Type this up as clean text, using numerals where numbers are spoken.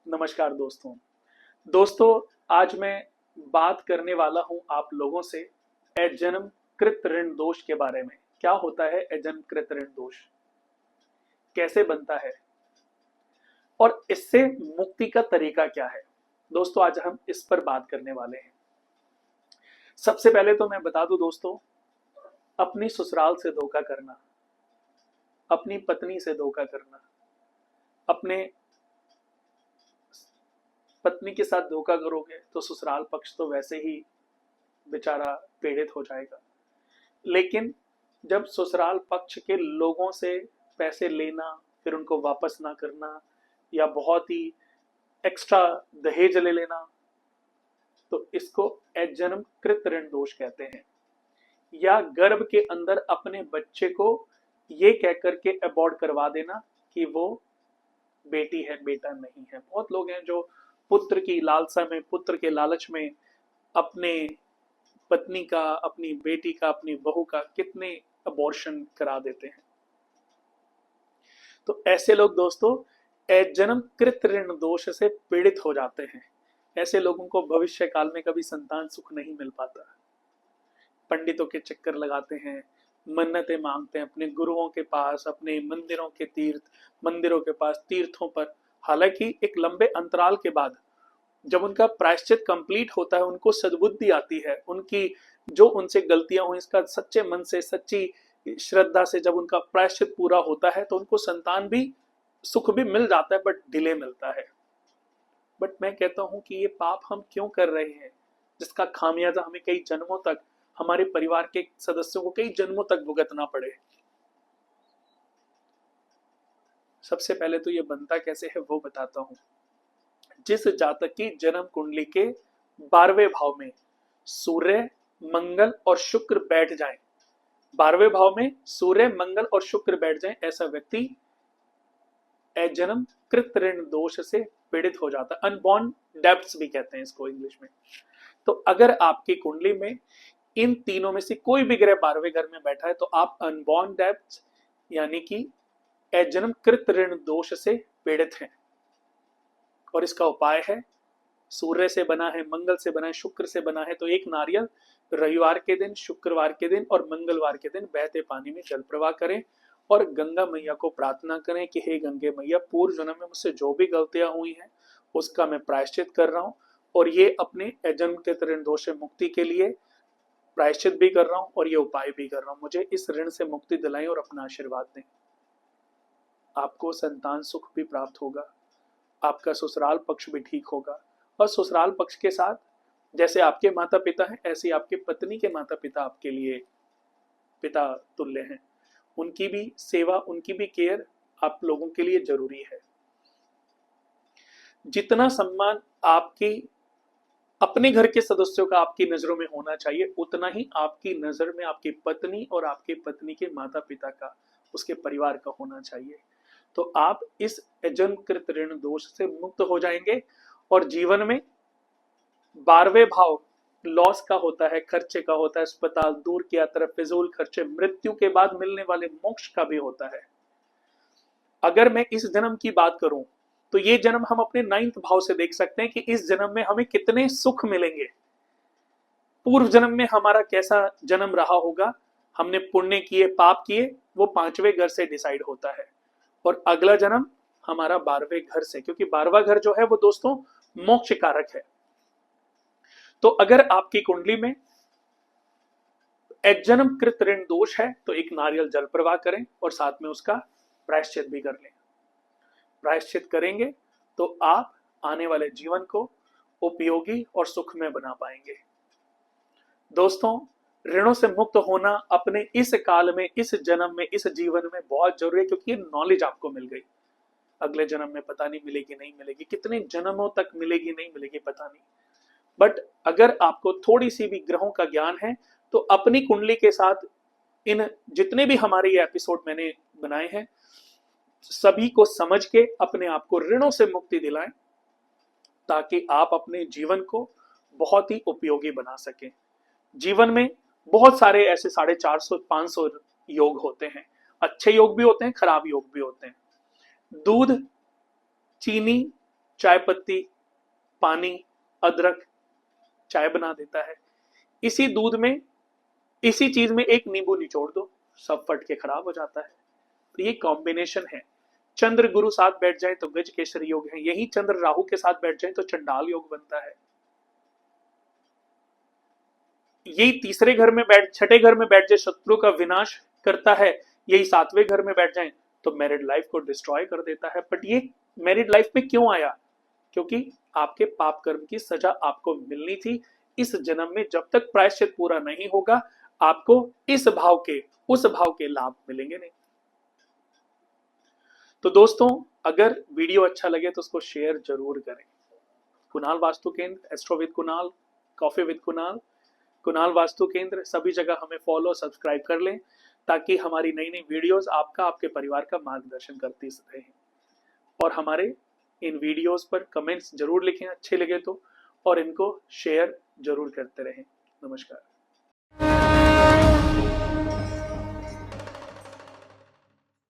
नमस्कार दोस्तों। दोस्तों, आज मैं बात करने वाला हूं आप लोगों से अजन्मकृत ऋण दोष के बारे में। क्या होता है अजन्मकृत ऋण दोष, कैसे बनता है और इससे मुक्ति का तरीका क्या है। दोस्तों, आज हम इस पर बात करने वाले हैं। सबसे पहले तो मैं बता दूं दोस्तों, अपनी ससुराल से धोखा करना, अपनी पत्नी से धोखा करना, अपने पत्नी के साथ धोखा करोगे तो ससुराल पक्ष तो वैसे ही बेचारा पीड़ित हो जाएगा। लेकिन जब ससुराल पक्ष के लोगों से पैसे लेना, फिर उनको वापस ना करना, या बहुत ही एक्स्ट्रा दहेज ले लेना, तो इसको अजन्मकृत ऋण दोष कहते हैं। या गर्भ के अंदर अपने बच्चे को ये कह करके अबॉर्ट करवा देना कि वो बेटी है, बेटा नहीं है। बहुत लोग हैं जो पुत्र की लालसा में, पुत्र के लालच में अपने पत्नी का, अपनी बेटी का, अपनी बहू का कितने अबॉर्शन करा देते हैं। तो ऐसे लोग दोस्तों अजन्मकृत ऋण दोष से पीड़ित हो जाते हैं। ऐसे लोगों को भविष्य काल में कभी संतान सुख नहीं मिल पाता। पंडितों के चक्कर लगाते हैं, मन्नतें मांगते हैं अपने गुरुओं के पास, अपने मंदिरों के मंदिरों के पास, तीर्थों पर। हालांकि एक लंबे अंतराल के बाद जब उनका प्रायश्चित कंप्लीट होता है, उनको सद्बुद्धि आती है, उनकी जो उनसे गलतियां हुई इसका सच्चे मन से, सच्ची श्रद्धा से जब उनका प्रायश्चित पूरा होता है तो उनको संतान भी, सुख भी मिल जाता है, बट डिले मिलता है। बट मैं कहता हूं कि ये पाप हम क्यों कर रहे हैं, जिसका खामियाजा हमें कई जन्मों तक, हमारे परिवार के सदस्यों को कई जन्मों तक भुगतना पड़े। सबसे पहले तो ये बनता कैसे है वो बताता हूं। जिस जातक की जन्म कुंडली के 12वें भाव में सूर्य, मंगल और शुक्र बैठ जाएं, 12वें भाव में सूर्य, मंगल और शुक्र बैठ जाएं, ऐसा व्यक्ति अजन्मकृत ऋण दोष से पीड़ित हो जाता है। अनबॉर्न डेब्ट्स भी कहते हैं इसको इंग्लिश में। तो अगर आपकी कुंडली में इन तीनों में से कोई भी ग्रह 12वें घर में बैठा है तो आप अनबॉर्न डेब्ट्स यानी कि अजन्मकृत ऋण दोष से पीड़ित हैं। और इसका उपाय है, सूर्य से बना है, मंगल से बना है, शुक्र से बना है, तो एक नारियल रविवार के दिन, शुक्रवार के दिन और मंगलवार के दिन बहते पानी में जल प्रवाह करें और गंगा मैया को प्रार्थना करें कि हे गंगे मैया, पूर्व जन्म में मुझसे जो भी गलतियां हुई हैं उसका मैं प्रायश्चित कर रहा हूं, और ये अपने अजन्मकृत ऋण दोष से मुक्ति के लिए प्रायश्चित भी कर रहा हूं और ये उपाय भी कर रहा हूं। मुझे इस ऋण से मुक्ति दिलाएं और अपना आशीर्वाद दें। आपको संतान सुख भी प्राप्त होगा, आपका ससुराल पक्ष भी ठीक होगा, और ससुराल पक्ष के साथ जैसे आपके माता पिता हैं, ऐसे आपके पत्नी के माता पिता आपके लिए पिता तुल्य हैं। उनकी भी सेवा, उनकी भी केयर आप लोगों के लिए जरूरी है। जितना सम्मान आपकी अपने घर के सदस्यों का आपकी नजरों में होना चाहिए, उतना ही आपकी नजर में आपकी पत्नी और आपके पत्नी के माता पिता का, उसके परिवार का होना चाहिए। तो आप इस अजन्मकृत ऋण दोष से मुक्त हो जाएंगे और जीवन में 12वें भाव लॉस का होता है, खर्चे का होता है, अस्पताल, दूर की यात्रा, फिजूल खर्चे, मृत्यु के बाद मिलने वाले मोक्ष का भी होता है। अगर मैं इस जन्म की बात करूं तो ये जन्म हम अपने 9th भाव से देख सकते हैं कि इस जन्म में हमें कितने सुख मिलेंगे। पूर्व जन्म में हमारा कैसा जन्म रहा होगा, हमने पुण्य किए, पाप किए, वो 5वें घर से डिसाइड होता है। और अगला जन्म हमारा 12वें घर से, क्योंकि 12वां घर जो है वो दोस्तों मोक्ष कारक है। तो अगर आपकी कुंडली में अजन्मकृत ऋण दोष है तो एक नारियल जल प्रवाह करें और साथ में उसका प्रायश्चित भी कर लें। प्रायश्चित करेंगे तो आप आने वाले जीवन को उपयोगी और सुखमय बना पाएंगे। दोस्तों, ऋणों से मुक्त होना अपने इस काल में, इस जन्म में, इस जीवन में बहुत जरूरी है, क्योंकि ये नॉलेज आपको मिल गई। अगले जन्म में पता नहीं मिलेगी, नहीं मिलेगी, कितने जन्मों तक मिलेगी, नहीं मिलेगी, पता नहीं। बट अगर आपको थोड़ी सी भी ग्रहों का ज्ञान है तो अपनी कुंडली के साथ इन जितने भी हमारे ये एपिसोड मैंने बनाए हैं सभी को समझ के अपने आप को ऋणों से मुक्ति दिलाएं, ताकि आप अपने जीवन को बहुत ही उपयोगी बना सकें। जीवन में बहुत सारे ऐसे 450-500 योग होते हैं। अच्छे योग भी होते हैं, खराब योग भी होते हैं। दूध, चीनी, चाय पत्ती, पानी, अदरक, चाय बना देता है। इसी दूध में, इसी चीज में एक नींबू निचोड़ दो, सब फट के खराब हो जाता है। तो ये कॉम्बिनेशन है। चंद्र गुरु साथ बैठ जाए तो गज केसरी योग है, यही चंद्र राहु के साथ बैठ जाए तो चंडाल योग बनता है। यही तीसरे घर में बैठ, छठे घर में बैठ जाए शत्रु का विनाश करता है, यही सातवें घर में बैठ जाए तो मैरिड लाइफ को डिस्ट्रॉय कर देता है। बट ये मैरिड लाइफ में क्यों आया? क्योंकि आपके पाप कर्म की सजा आपको मिलनी थी इस जन्म में। जब तक प्रायश्चित पूरा नहीं होगा आपको इस भाव के, उस भाव के लाभ मिलेंगे नहीं। तो दोस्तों, अगर वीडियो अच्छा लगे तो उसको शेयर जरूर करें। कुणाल वास्तु केंद्र, astro with Kunal, coffee with Kunal, Kunal vastu केंद्र, सभी जगह हमें फॉलो सब्सक्राइब कर लें ताकि हमारी नई नई वीडियोस आपका, आपके परिवार का मार्गदर्शन करती रहें। और हमारे इन वीडियोस पर कमेंट्स जरूर लिखें अच्छे लगे तो, और इनको शेयर जरूर करते रहें। नमस्कार।